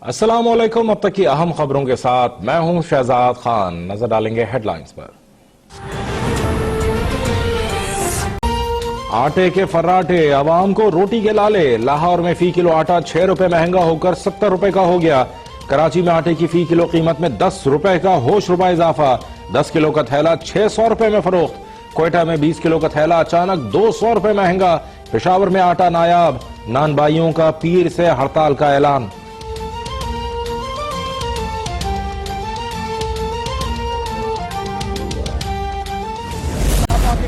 अस्सलामुअलैकुम। अब तक की अहम खबरों के साथ मैं हूं शहजाद खान। नजर डालेंगे हेडलाइंस पर। आटे के फर्राटे, अवाम को रोटी के लाले। लाहौर में फी किलो आटा 6 रुपए महंगा होकर 70 रुपए का हो गया। कराची में आटे की फी किलो कीमत में 10 रुपए का होश रुपए इजाफा। 10 किलो का थैला 600 रुपए में फरोख्त। क्वेटा में 20 किलो का थैला अचानक 200 रुपए महंगा। पेशावर में आटा नायाब। नानबाइयों का पीर से हड़ताल का ऐलान।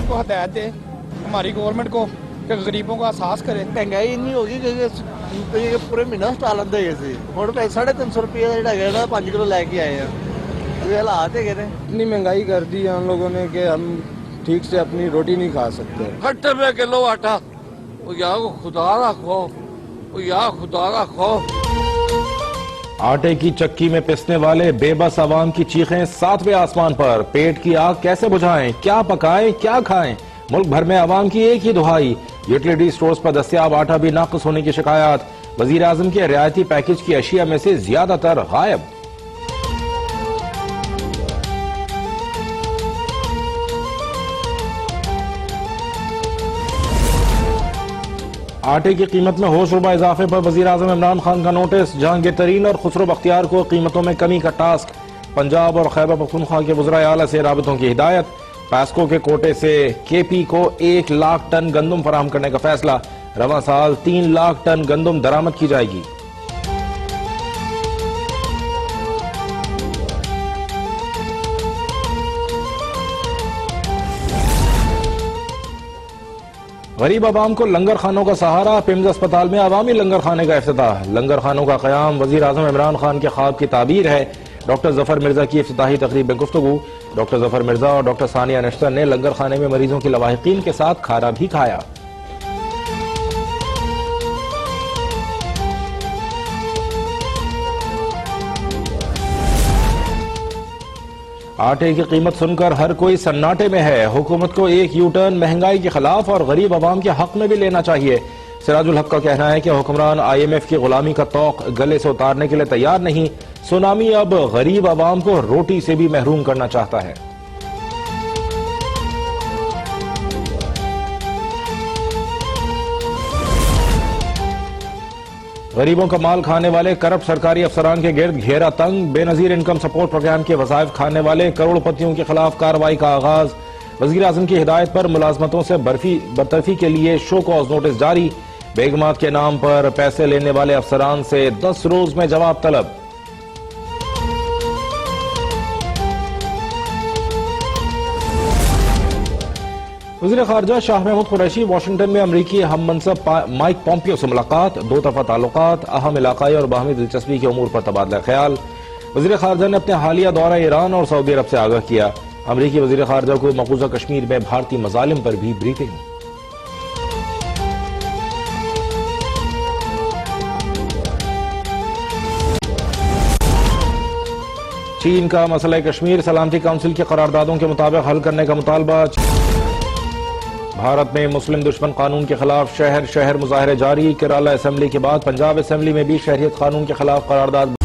को हदायत दे हमारी गवर्नमेंट को कि गरीबों का एहसास करे। महंगाई इन्नी होगी कि पूरे महीना स्टाल आंदे गए थे और 350 रुपये जो 5 किलो लैके आए हैं। हालात है कहते इतनी महंगाई कर दी है हम लोगों ने कि हम ठीक से अपनी रोटी नहीं खा सकते। 60 रुपये किलो आटा। खुदा रखो, खुदा रखो। आटे की चक्की में पिसने वाले बेबस अवाम की चीखें 7वें आसमान पर। पेट की आग कैसे बुझाएं, क्या पकाएं, क्या खाएं। मुल्क भर में अवाम की एक ही दुहाई। यूटिलिटी स्टोर्स पर दस्तयाब आटा भी नाक़िस होने की शिकायत। वजीर आजम के रियायती पैकेज की अशिया में से ज्यादातर गायब। आटे की कीमत में होश रुपए इजाफे पर वजीर आजम इमरान खान का नोटिस। जहांगीर तरीन और खुसरो बख्तियार को कीमतों में कमी का टास्क। पंजाब और खैबर पख्तूनख्वा के वज़राए आला से राबतों की हिदायत। पैस्को के कोटे से केपी को 1 लाख टन गंदम फराहम करने का फैसला। रवां साल 3 लाख टन गंदम दरामद की जाएगी। गरीब आवाम को लंगर खानों का सहारा। पिम्स अस्पताल में अवामी लंगर खाने का इफ्तिताह। लंगर खानों का क़याम वज़ीर आज़म इमरान खान के ख्वाब की ताबीर है। डॉक्टर जफर मिर्जा की इफ्तिताही तकरीब में गुफ्तगू। डॉक्टर जफर मिर्जा और डॉक्टर सानिया नश्तर ने लंगर खाने में मरीजों की लवाहिकीन के साथ खाना भी खाया। आटे की कीमत सुनकर हर कोई सन्नाटे में है। हुकूमत को एक यू टर्न महंगाई के खिलाफ और गरीब आवाम के हक में भी लेना चाहिए। सिराजुल हक का कहना है कि हुक्मरान IMF की गुलामी का तौक गले से उतारने के लिए तैयार नहीं। सुनामी अब गरीब आवाम को रोटी से भी महरूम करना चाहता है। गरीबों का माल खाने वाले करप्ट सरकारी अफसरान के गिर्द घेरा तंग। बेनजीर इनकम सपोर्ट प्रोग्राम के वज़ाइफ खाने वाले करोड़पतियों के खिलाफ कार्रवाई का आगाज। वज़ीर आज़म की हिदायत पर मुलाजमतों से बरतरफी के लिए शो कॉज नोटिस जारी। बेगमात के नाम पर पैसे लेने वाले अफसरान से 10 रोज में जवाब तलब। वज़ीर ख़ारजा शाह महमूद कुरैशी वाशिंगटन में अमरीकी हम मनसब माइक पॉम्पियो से मुलाकात। 2 तरफ़ा ताल्लुकात, अहम इलाक़ाई और बाहमी दिलचस्पी के उमूर पर तबादला ख्याल। वज़ीर ख़ारजा ने अपने हालिया दौरा ईरान और सऊदी अरब से आगाह किया। अमरीकी वज़ीर ख़ारजा को मक़बूज़ा कश्मीर में भारतीय मज़ालिम पर भी ब्रीफिंग। चीन का मसला कश्मीर सलामती काउंसिल की करारदादों के मुताबिक हल करने का मुतालबा। भारत में मुस्लिम दुश्मन कानून के खिलाफ शहर शहर मुजाहरे जारी। केरला असेंबली के बाद पंजाब असेंबली में भी शहरियत कानून के खिलाफ करारदाद।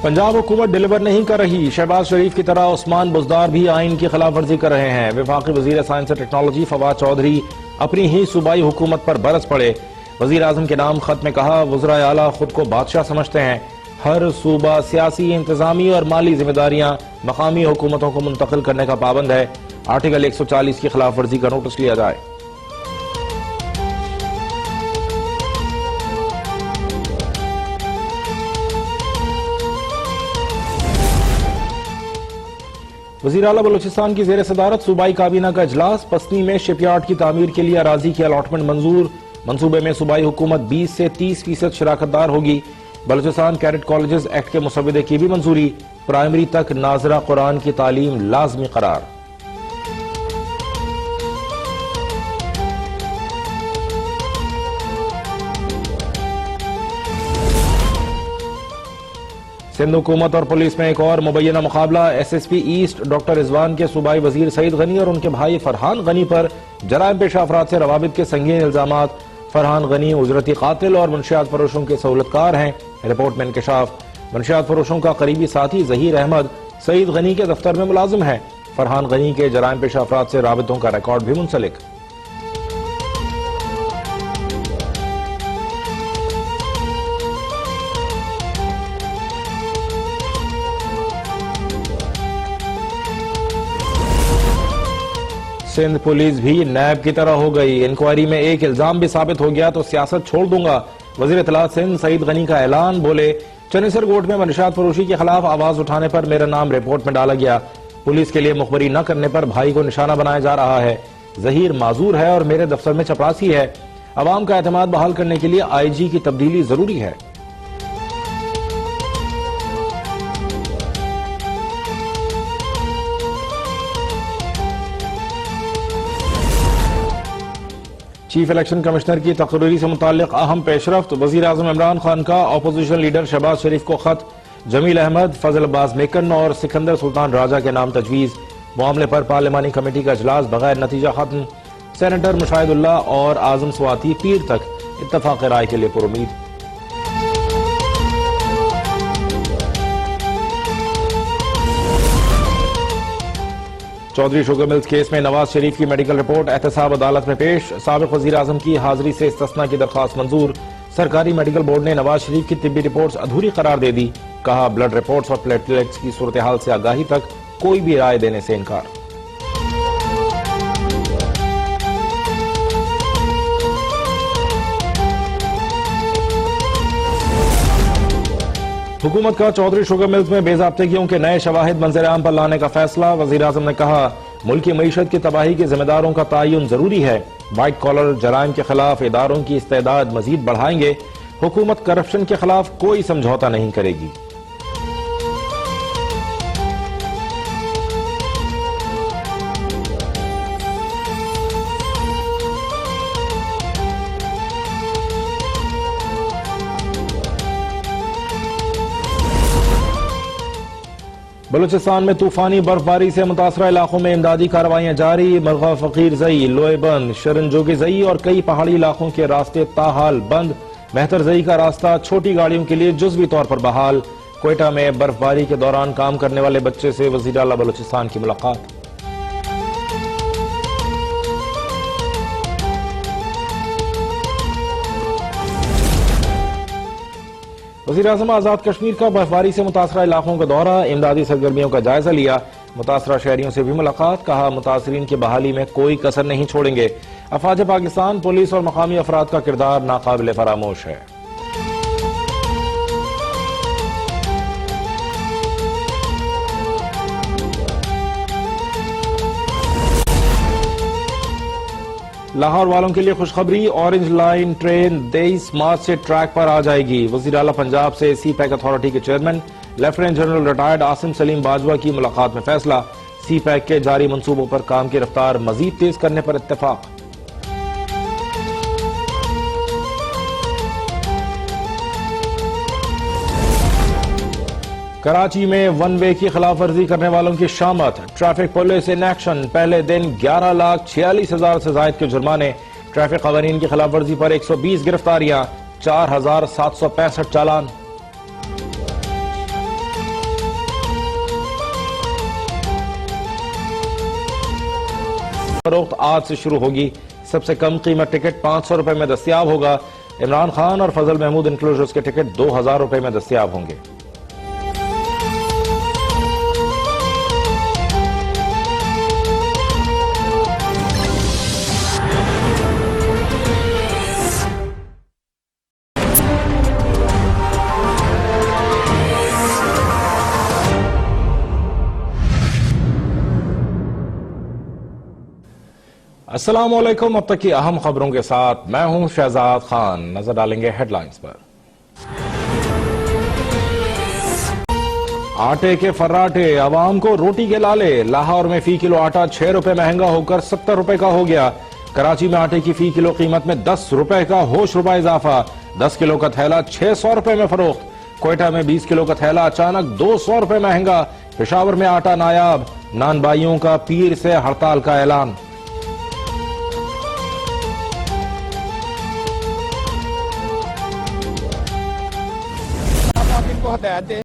पंजाब हुकूमत डिलीवर नहीं कर रही। शहबाज शरीफ की तरह उस्मान बुज़दार भी आइन की खिलाफ वर्जी कर रहे हैं। वफाकी वजीर साइंस और टेक्नोलॉजी फवाद चौधरी अपनी ही सूबाई हुकूमत पर बरस पड़े। वजीर आजम के नाम खत में कहा, वज़राए आला खुद को बादशाह समझते हैं। हर सूबा सियासी, इंतजामी और माली जिम्मेदारियां मकामी हुकूमतों को मुंतकिल करने का पाबंद है। आर्टिकल 140 की खिलाफ वर्जी का नोटिस लिया जाए। वज़ीर आला बलूचिस्तान की ज़ेर सदारत सूबाई काबीना का इजलास। पसनी में शिपयार्ड की तामीर के लिए अराजी की अलॉटमेंट मंजूर। मंसूबे में सूबाई हुकूमत 20 से 30% शराकतदार होगी। बलूचिस्तान कैडेट कॉलेजेस एक्ट के मुसवदे की भी मंजूरी। प्राइमरी तक नाजरा कुरान की तालीम लाजमी करार। सिंध हुकूमत और पुलिस में एक और मुबैना मुकाबला। SSP ईस्ट डॉक्टर रिजवान के सूबाई वजीर सईद गनी और उनके भाई फरहान गनी पर जराइम पेशा अफराद से रवाबित के संगीन इल्जामात। फरहान गनी उजरती कातिल और मंशियात फरोशों के सहूलतकार हैं। रिपोर्ट में इंकशाफ, मंशियात फरोशों का करीबी साथी जहीर अहमद सईद गनी के दफ्तर में मुलाजिम है। फरहान गनी के जराइम पेशा अफराद से राबितों का रिकॉर्ड भी मुंसलिक। सिंध पुलिस भी नैब की तरह हो गई। इंक्वायरी में एक इल्जाम भी साबित हो गया तो सियासत छोड़ दूंगा। वजीर इत्तलात सिंध सईद गनी का ऐलान। बोले, चनेसर कोर्ट में मंशियात फरोशी के खिलाफ आवाज उठाने पर मेरा नाम रिपोर्ट में डाला गया। पुलिस के लिए मुखबरी न करने पर भाई को निशाना बनाया जा रहा है। जहीर माजूर है और मेरे दफ्तर में चपरासी है। अवाम का एतमाद बहाल करने के लिए आईजी की तब्दीली जरूरी है। चीफ इलेक्शन कमिश्नर की तकरीरी से मुताल्लिक अहम पेशरफ्त। वजीर आजम इमरान खान का अपोजिशन लीडर शहबाज शरीफ को खत। जमील अहमद, फजल अब्बास मेकन और सिकंदर सुल्तान राजा के नाम तजवीज़। मामले पर पार्लिमानी कमेटी का इजलास बगैर नतीजा खत्म। सेनेटर मुशाहिदुल्लाह और आजम स्वाति पीर तक इत्तफाक राय के लिए पुरुमीद। चौधरी शुगर मिल्स केस में नवाज शरीफ की मेडिकल रिपोर्ट एहतसाब अदालत में पेश। साबिक वजीर आजम की हाजिरी से इस्तिस्ना की दरख्वास्त मंजूर। सरकारी मेडिकल बोर्ड ने नवाज शरीफ की तिब्बी रिपोर्ट्स अधूरी करार दे दी। कहा, ब्लड रिपोर्ट्स और प्लेटलेट्स की सूरत हाल से आगाही तक कोई भी राय देने से इनकार। हुकूमत का चौधरी शुगर मिल्स में बेज़ाब्तगियों के नए शवाहिद मंजर-ए-आम पर लाने का फैसला। वजीर आजम ने कहा, मुल्क की मईशत की तबाही के जिम्मेदारों का तयन जरूरी है। व्हाइट कॉलर जराइम के खिलाफ इदारों की इस्तेदाद मजीद बढ़ाएंगे। हुकूमत करप्शन के खिलाफ कोई समझौता नहीं करेगी। बलूचिस्तान में तूफानी बर्फबारी से मुतासरा इलाकों में इमदादी कार्रवाइयां जारी। मरगा फकीर जई, लोएबंद, शरनजोगी जई और कई पहाड़ी इलाकों के रास्ते ताहाल बंद। मेहतर जई का रास्ता छोटी गाड़ियों के लिए जुज़वी तौर पर बहाल। क्वेटा में बर्फबारी के दौरान काम करने वाले बच्चे से वज़ीर आला बलूचिस्तान की मुलाकात। वज़ीर आज़म आज़ाद कश्मीर का बर्फबारी से मुतासरा इलाकों का दौरा। इमदादी सरगर्मियों का जायजा लिया। मुतासरा शहरियों से भी मुलाकात। कहा, मुतासरीन की बहाली में कोई कसर नहीं छोड़ेंगे। अफवाज पाकिस्तान, पुलिस और मकामी अफराद का किरदार नाकाबिल फरामोश है। लाहौर वालों के लिए खुशखबरी। ऑरेंज लाइन ट्रेन 23 मार्च से ट्रैक पर आ जाएगी। वज़ीर आला पंजाब से सी पैक अथॉरिटी के chairman lieutenant general retired Asim Salim Bajwa की मुलाकात में फैसला। सी पैक के जारी मंसूबों पर काम की रफ्तार मजीद तेज करने पर इत्तेफाक। कराची में वन वे की खिलाफ वर्जी करने वालों की शामत। Traffic police in action. पहले दिन 11,46,000 से जायद के जुर्माने। ट्रैफिक कवानीन की खिलाफ वर्जी पर 120 गिरफ्तारियां, 4,765 चालान। फरोख्त आज से शुरू होगी। सबसे कम कीमत टिकट 500 रुपए में दस्तियाब होगा। इमरान खान और फजल महमूद इंक्लोजर्स के टिकट 2,000 रुपए में दस्तियाब होंगे। अस्सलामुअलैकुम। अब तक की अहम खबरों के साथ मैं हूं शहजाद खान। नजर डालेंगे हेडलाइंस पर। आटे के फर्राटे, अवाम को रोटी के लाले। लाहौर में फी किलो आटा 6 रुपए महंगा होकर 70 रुपए का हो गया। कराची में आटे की फी किलो कीमत में 10 रुपए का होश रुपए इजाफा। 10 किलो का थैला 600 रुपए में फरोख्त। क्वेटा में 20 किलो का थैला अचानक 200 रुपए महंगा। पेशावर में आटा नायाब। नानबाइयों का पीर से हड़ताल का ऐलान। हदायत दें